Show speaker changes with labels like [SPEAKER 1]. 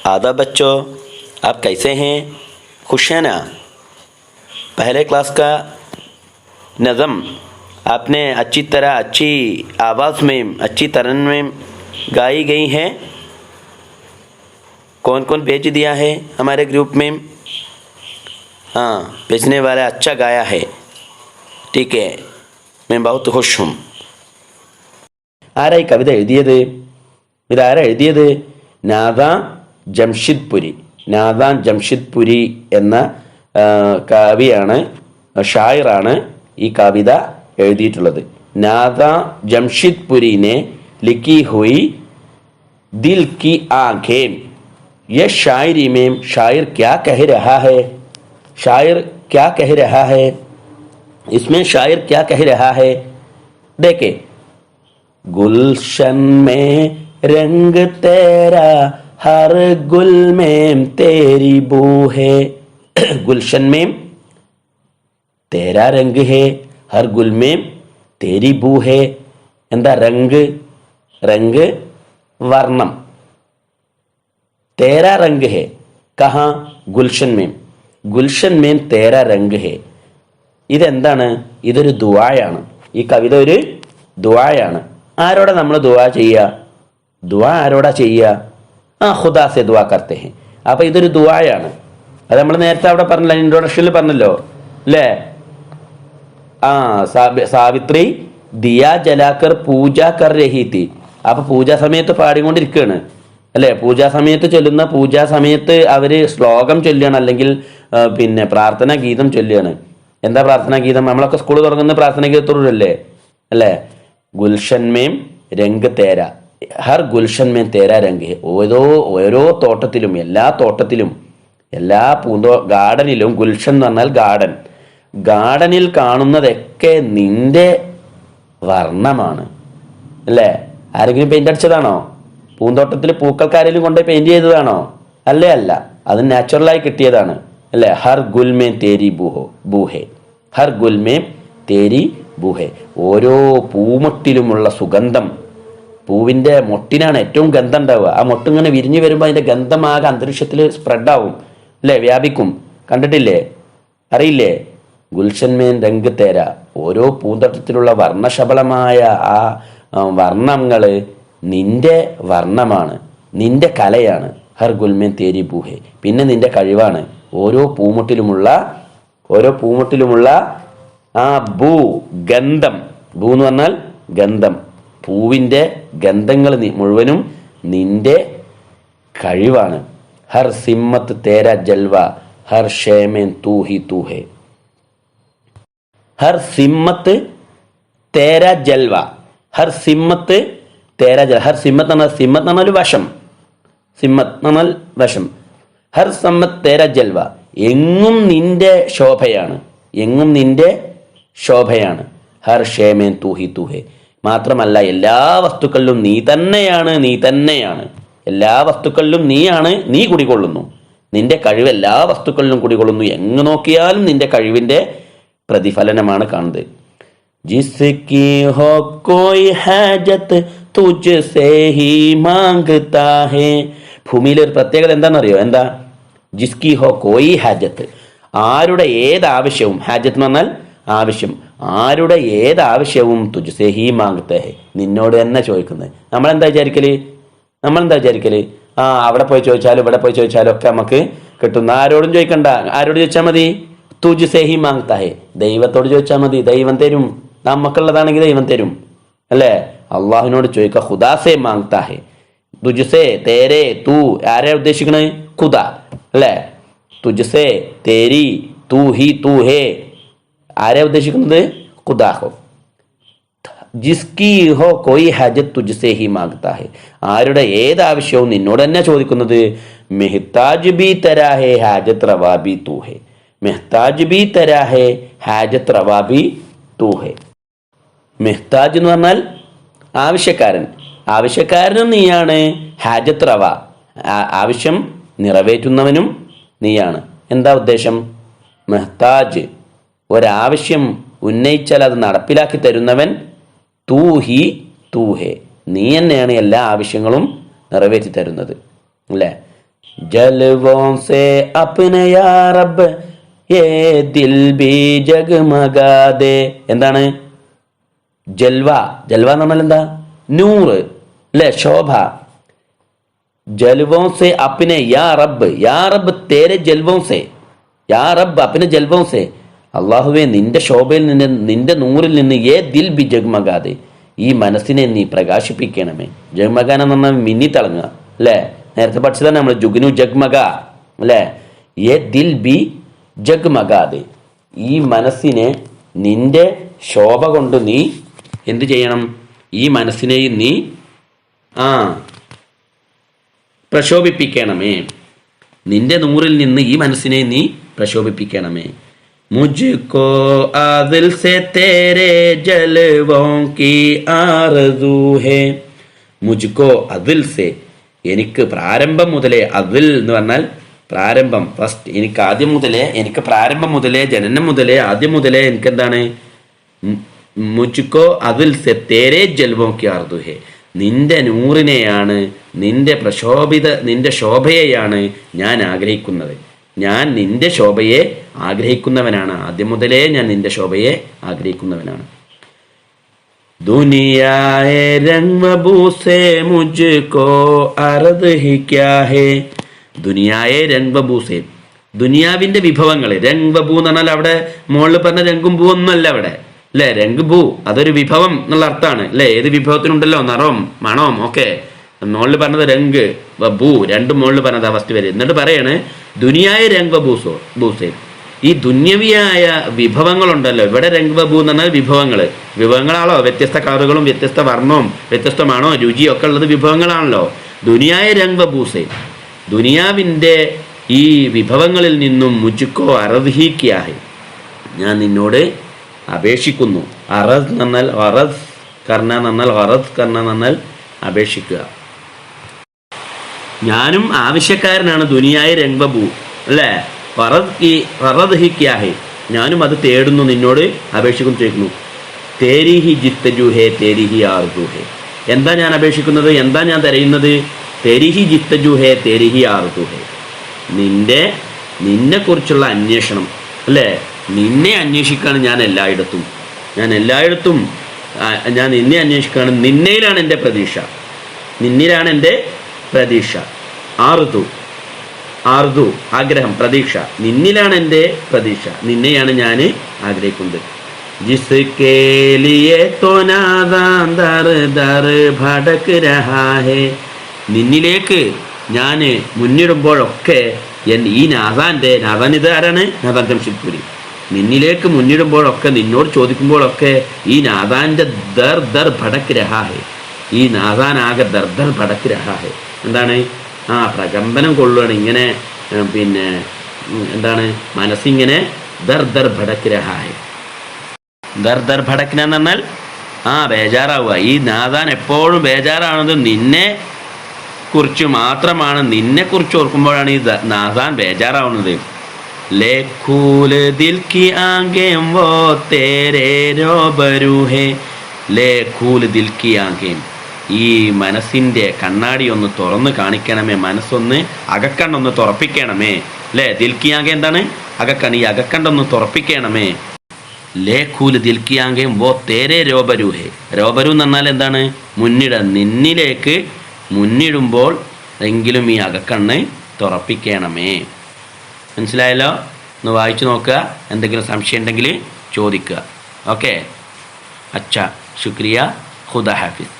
[SPEAKER 1] आदाब बच्चों, आप कैसे हैं? खुश हैं ना? पहले क्लास का नज़म आपने अच्छी तरह, अच्छी आवाज़ में, अच्छी तरन में गाई गई है। कौन कौन भेज दिया है हमारे ग्रुप में? हाँ, भेजने वाला अच्छा गाया है। ठीक है, मैं बहुत खुश हूँ. ആരാ ഈ കവിത എഴുതിയത്? ഇതാരാ എഴുതിയത്? നാദാം ജംഷിദ്പുരി. നാദാം ജംഷിദ്പുരി എന്ന കവിയാണ്, ഷായറാണ് ഈ കവിത എഴുതിയിട്ടുള്ളത്. നാദാം ജംഷിദ്പുരി ने लिखी हुई दिल की आंखें. ये शायरी में शायर क्या कह रहा है? शायर क्या कह रहा है? इसमें शायर क्या कह रहा है? देखे, गुलशन में रंग तेरा, हर गुल में तेरी बू है. गुलशन में तेरा रंग है, हर गुल में तेरी बू है. എന്താ रंग? रंग वर्णम. तेरा रंग है कहाँ? गुलशन में. गुलशन में तेरा रंग है. ഇതെന്താണ്? ഇതൊരു ദുആയാണ്. ഈ കവിത ഒരു ദുആയാണ്. ആരോടാ നമ്മൾ ദുആ ചെയ്യുക? ദുആ ആരോടാ ചെയ്യുക? ഖുദാ സെ ദുആ കർത്തെ ഹെ. അപ്പോൾ ഇതൊരു ദുആയാണ്. അത് നമ്മൾ നേരത്തെ അവിടെ പറഞ്ഞല്ലോ, ഇൻട്രൊഡക്ഷനിൽ പറഞ്ഞല്ലോ അല്ലേ? സാവിത്രി ദിയാ ജലാക്കർ പൂജ കർ രഹി തി. അപ്പോൾ പൂജാ സമയത്ത് പാടിക്കൊണ്ടിരിക്കുകയാണ് അല്ലേ? പൂജാ സമയത്ത് ചൊല്ലുന്ന, പൂജാ സമയത്ത് അവർ ശ്ലോകം ചൊല്ലുകയാണ്, അല്ലെങ്കിൽ പിന്നെ പ്രാർത്ഥനാ ഗീതം ചൊല്ലുകയാണ്. എന്താ പ്രാർത്ഥനാ ഗീതം? നമ്മളൊക്കെ സ്കൂൾ തുടങ്ങുന്ന പ്രാർത്ഥനാ ഗീതത്തോടല്ലേ അല്ലേ? ഗുൽഷൻ മേം രംഗ് തേര, ഹർ ഗുൽഷൻ മേം തേര രംഗ്. ഓരോ തോട്ടത്തിലും, എല്ലാ തോട്ടത്തിലും, എല്ലാ ഗാർഡനിലും, ഗുൽഷൻ എന്ന് പറഞ്ഞാൽ ഗാർഡൻ, ഗാർഡനിൽ കാണുന്നതൊക്കെ നിന്റെ വർണ്ണമാണ് അല്ലേ? ആരെങ്കിലും പെയിന്റ് അടിച്ചതാണോ? പൂന്തോട്ടത്തിൽ പൂക്കൾക്കാരെങ്കിലും കൊണ്ടുപോയി പെയിന്റ് ചെയ്തതാണോ? അല്ലേ, അല്ല. അത് നാച്ചുറലായി കിട്ടിയതാണ് അല്ലേ? ഹർ ഗുൽ മേം തേരി ബൂഹെ, ഹർ ഗുൽ മേം തേരി ബൂഹെ. ഓരോ പൂമൊട്ടിലുമുള്ള സുഗന്ധം. പൂവിൻ്റെ മൊട്ടിനാണ് ഏറ്റവും ഗന്ധം ഉണ്ടാവുക. ആ മൊട്ടിങ്ങനെ വിരിഞ്ഞു വരുമ്പോൾ അതിൻ്റെ ഗന്ധമാകെ അന്തരീക്ഷത്തിൽ സ്പ്രെഡാവും അല്ലേ? വ്യാപിക്കും. കണ്ടിട്ടില്ലേ? അറിയില്ലേ? ഗുൽഷൻ മേൻ രംഗ് തേര. ഓരോ പൂന്തോട്ടത്തിലുള്ള വർണ്ണശബളമായ ആ വർണ്ണങ്ങൾ നിന്റെ വർണ്ണമാണ്, നിന്റെ കലയാണ്. ഹർ ഗുൽമേൻ തേരി ബൂഹെ. പിന്നെ നിന്റെ കഴിവാണ്. ഓരോ പൂമുട്ടിലുമുള്ള ആ ബൂ, ഗന്ധം. ബൂ എന്ന് പറഞ്ഞാൽ ഗന്ധം. പൂവിൻ്റെ ഗന്ധങ്ങൾ മുഴുവനും നിന്റെ കഴിവാണ്. ഹർ സിമ്മത്ത് തേര ജൽവ, ഹർ ഷേമേൻ തൂഹി തൂഹെ. ഹർ സിമ്മത്ത് തേര ജൽവ, ഹർ സിമ്മത്ത് തേര ജൽ. ഹർ സിമ്മത്ത് എന്ന് പറഞ്ഞാൽ വശം. സിമ്മത്ത് എന്ന് പറഞ്ഞാൽ വശം. ഹർ സമ്മത്ത് തേര ജൽവ. എങ്ങും നിന്റെ ശോഭയാണ്, എങ്ങും നിന്റെ ശോഭയാണ്. ഹർ ഷേമേൻ തൂഹി തൂഹെ. മാത്രമല്ല എല്ലാ വസ്തുക്കളിലും നീ തന്നെയാണ്, നീ തന്നെയാണ്. എല്ലാ വസ്തുക്കളിലും നീയാണ്, നീ കുടികൊള്ളുന്നു. നിന്റെ കഴിവ് എല്ലാ വസ്തുക്കളിലും കുടികൊള്ളുന്നു. എങ്ങ് നോക്കിയാലും നിന്റെ കഴിവിൻ്റെ പ്രതിഫലനമാണ് കാണുന്നത്. ജിസ്കി ഹോ കോയി ഹാജത്ത് തുജ്സേ ഹി മാംഗ്താ ഹേ. ഭൂമിയിലെ ഒരു പ്രത്യേകത എന്താണെന്നറിയോ? എന്താ? ജിസ്കി ഹോ കോയി ഹാജത്ത്. ആരുടെ ഏതാവശ്യവും, ഹാജത്ത് എന്ന് പറഞ്ഞാൽ ആവശ്യം, ആരുടെ ഏതാവശ്യവും തുജ്സേ ഹി മാംഗ്താ ഹേ, നിന്നോട് തന്നെ ചോദിക്കുന്നത്. നമ്മളെന്താ വിചാരിക്കല്? അവിടെ പോയി ചോദിച്ചാലും ഇവിടെ പോയി ചോദിച്ചാലും ഒക്കെ നമുക്ക് കിട്ടുന്ന. ആരോടും ചോദിക്കണ്ട. ആരോട് ചോദിച്ചാൽ മതി? തുജ്സേ ഹി മാംഗ്താ ഹേ. ദൈവത്തോട് ചോദിച്ചാൽ മതി, ദൈവം തരും. നമുക്കുള്ളതാണെങ്കിൽ ദൈവം തരും അല്ലേ? അള്ളാഹുവിനോട് ചോദിക്കുക. ഖുദാസേ മാംഗ്താ ഹേ. തുജ്സേ, തേരെ, തൂ. ആരെയാ ഉദ്ദേശിക്കണത്? ഖുദ അല്ലേ? തുജ്സേ, തേരി, തൂ ഹി തൂ ഹേ. ആരെയാ ഉദ്ദേശിക്കുന്നത്? ഖുദാഹോ. ജിസ്കി ഹോ കോയി ഹാജത്ത് തുജ്സേ ഹി മാംഗ്താ ഹേ. ആരുടെ ഏതാവശ്യവും നിന്നോട് തന്നെ ചോദിക്കുന്നത്. മെഹ്താജ് ബി തരാ ഹേ ഹാജത്ത് റവാ ബി തൂ ഹേ. മെഹ്താജ് ബി തരാ ഹേ ഹാജത്ത് റവാ ബി തൂ ഹേ. മെഹ്താജ് എന്ന് പറഞ്ഞാൽ ആവശ്യക്കാരൻ. ആവശ്യക്കാരനും നീയാണ്. ഹാജത്ത് റവ, ആവശ്യം നിറവേറ്റുന്നവനും നീയാണ്. എന്താ ഉദ്ദേശം? മെഹ്താജ്, ഒരാവശ്യം ഉന്നയിച്ചാൽ അത് നടപ്പിലാക്കി തരുന്നവൻ. തൂഹി തൂഹേ, നീ തന്നെയാണ് എല്ലാ ആവശ്യങ്ങളും നിറവേറ്റി തരുന്നത് അല്ലേ? ജൽവോं സേ അപ്നെ യാ റബ്ബ് യേ ദിൽ ബി ജഗ്മഗാദേ. എന്താണ് ജൽവ? ജൽവ എന്ന് പറഞ്ഞാൽ എന്താ? നൂറ് അല്ലെ, ശോഭ. ജൽവോं से अपने या रब तेरे जलवों से, യാ റബ്ബ് अपने जलवों से, അള്ളാഹുവെ നിന്റെ ശോഭയിൽ നിന്ന്, നിന്റെ നൂറിൽ നിന്ന്, ഏ ദിൽ ബി ജഗ്മഗാദെ, ഈ മനസ്സിനെ നീ പ്രകാശിപ്പിക്കണമേ. ജഗ്മഗാന എന്ന് പറഞ്ഞാൽ മിന്നി തിളങ്ങുക അല്ലേ. നേരത്തെ പഠിച്ചതാണ് നമ്മൾ ജുഗ്നു ജഗ്മഗ അല്ലേ. ഏ ദിൽ ബി ജഗ്മഗാദെ, ഈ മനസ്സിനെ നിന്റെ ശോഭ കൊണ്ട് നീ എന്ത് ചെയ്യണം? ഈ മനസ്സിനെയും നീ പ്രശോഭിപ്പിക്കണമേ. നിന്റെ നൂറിൽ നിന്ന് ഈ മനസ്സിനെ നീ പ്രശോഭിപ്പിക്കണമേ. മുജ്കോ ആദിൽ സെ തേരെ ജൽവോं की ആർസൂ ഹേ. മുജ്കോ അതിൽ സെ, എനിക്ക് പ്രാരംഭം മുതലേ, അതിൽ എന്ന് പറഞ്ഞാൽ പ്രാരംഭം, ഫസ്റ്റ്, എനിക്ക് ആദ്യം മുതലേ, എനിക്ക് പ്രാരംഭം മുതലേ, ജനനം മുതലേ, ആദ്യം മുതലേ എനിക്ക് എന്താണ്? മുജ്കോ അതിൽ സെ തേരെ ജൽവോं की ആർസൂ ഹേ, നിന്റെ നൂറിനെയാണ്, നിന്റെ ശോഭയെയാണ് ഞാൻ ആഗ്രഹിക്കുന്നത്. ഞാൻ നിന്റെ ശോഭയെ ആഗ്രഹിക്കുന്നവനാണ്. ആദ്യം മുതലേ ഞാൻ നിന്റെ ശോഭയെ ആഗ്രഹിക്കുന്നവനാണ്. ദുനിയായെ രംഗ് ബബൂസേ മുജ്കോ അർദ് ഹി ക്യാ ഹേ. ദുനിയായെ രംഗ് ബബൂസേ, ദുനിയാവിന്റെ വിഭവങ്ങൾ. രംഗ് ബബൂ എന്ന് പറഞ്ഞാൽ അവിടെ മുകളിൽ പറഞ്ഞ രംഗും ഭൂ ഒന്നുമല്ല അവിടെ അല്ലെ. രംഗ് ഭൂ അതൊരു വിഭവം എന്നുള്ള അർത്ഥമാണ് അല്ലെ. ഏത് വിഭവത്തിനുണ്ടല്ലോ നിറവും മണവും ഒക്കെ. മുകളിൽ പറഞ്ഞത് രംഗ് ബൂ, രണ്ടും മുകളിൽ പറഞ്ഞതാ ഫസ്റ്റ് വരെ. എന്നിട്ട് പറയാണ് ദുനിയായ രംഗ് ബബൂസേ, ഈ ദുന്യവിയായ വിഭവങ്ങളുണ്ടല്ലോ. ഇവിടെ രംഗ് ബബൂ എന്ന് പറഞ്ഞാൽ വിഭവങ്ങളാണല്ലോ. വ്യത്യസ്ത കളറുകളും വ്യത്യസ്ത വർണ്ണവും വ്യത്യസ്തമാണോ രുചിയും ഒക്കെ ഉള്ളത് വിഭവങ്ങളാണല്ലോ. ദുനിയായ രംഗ് ബബൂസേ, ദുനിയാവിൻ്റെ ഈ വിഭവങ്ങളിൽ നിന്നും മുജ്കോ അർദ് ഹി ക്യാ ഹേ, ഞാൻ നിന്നോട് അപേക്ഷിക്കുന്നു. അറസ് എന്ന് പറഞ്ഞാൽ ഗറസ് കർണ എന്ന് പറഞ്ഞാൽ അപേക്ഷിക്കുക. ഞാനും ആവശ്യക്കാരനാണ്. ദുനിയായ രംഗ് ബബൂ അല്ലേ. വറദ് ഹി ക്യാ ഹേ, ഞാനും അത് തേടുന്നു, നിന്നോട് അപേക്ഷിക്കുന്നു, ചോദിക്കുന്നു. തേരി ഹി ജിത്തജു ഹേ തേരി ഹി ആർസൂ ഹേ, എന്താ ഞാൻ അപേക്ഷിക്കുന്നത്? എന്താ ഞാൻ തിരയുന്നത്? തേരി ഹി ജിത്തജു ഹേ തേരി ഹി ആർസൂ ഹേ, നിന്നെ കുറിച്ചുള്ള അന്വേഷണം അല്ലേ. നിന്നെ അന്വേഷിക്കുകയാണ് ഞാൻ എല്ലായിടത്തും ഞാൻ നിന്നെ അന്വേഷിക്കുകയാണ്. നിന്നയിലാണ് എൻ്റെ പ്രതീക്ഷ, നിന്നിലാണ് എൻ്റെ പ്രതീക്ഷ. ആർദു ആഗ്രഹം, പ്രതീക്ഷ. നിന്നിലാണ് എൻ്റെ പ്രതീക്ഷ, നിന്നെയാണ് ഞാൻ ആഗ്രഹിക്കുന്നത്. ജിസ്കേ ലിയേ തോ നാദാൻ ദർ ദർ ഭടക് രഹാ ഹേ, നിന്നിലേക്ക് ഞാൻ മുന്നിടുമ്പോഴൊക്കെ ഈ നാദാൻ ഇത് ആരാണ്? നാദാൻ ജംഷിദ്പുരി. നിന്നിലേക്ക് മുന്നിടുമ്പോഴൊക്കെ, നിന്നോട് ചോദിക്കുമ്പോഴൊക്കെ ഈ നാദാൻ്റെ ദർ ഭടക് രഹാ ഹേ, ഈ നാദാൻ ആകെ ദർ ഭടക് രഹാ ഹേ. എന്താണ്? പ്രകമ്പനം കൊള്ളുകയാണ് ഇങ്ങനെ. പിന്നെ എന്താണ്? മനസ്സിങ്ങനെ ദർ ഭടക് രഹാ ഹേ. ദർ ഭടക്കിന എന്ന് പറഞ്ഞാൽ ബേജാറാവുക. ഈ നാദാൻ എപ്പോഴും ബേജാറാവുന്നത് നിന്നെ കുറിച്ച് മാത്രമാണ്. നിന്നെ കുറിച്ച് ഓർക്കുമ്പോഴാണ് ഈ നാദാൻ ബേജാറാവുന്നത്. ലേഖൂല് ദിൽ കി ആങ്കേം വോ തേരേ രൂബരൂ ഹേ. ലേഖൂല് ദിൽ കി ആങ്കേം, ഈ മനസ്സിൻ്റെ കണ്ണാടി ഒന്ന് തുറന്ന് കാണിക്കണമേ. മനസ്സൊന്ന്, അകക്കണ്ണൊന്ന് തുറപ്പിക്കണമേ അല്ലേ. ദിൽ കി ആങ്കേ എന്താണ്? അകക്കണ്ണ്. ഈ അകക്കണ്ടൊന്ന് തുറപ്പിക്കണമേ. ലേഖൂല് ദിൽ കി ആങ്കേം വോ തേരേ രൂബരൂ ഹേ. രൂബരൂ എന്ന് പറഞ്ഞാൽ എന്താണ്? നിന്നിലേക്ക് മുന്നിടുമ്പോൾ എങ്കിലും ഈ അകക്കണ്ണ് തുറപ്പിക്കണമേ. മനസ്സിലായല്ലോ? ഒന്ന് വായിച്ചു നോക്കുക. എന്തെങ്കിലും സംശയം ഉണ്ടെങ്കിൽ ചോദിക്കുക. ഓക്കെ, അച്ഛാ, ശുക്രിയ, ഖുദ ഹാഫിസ്.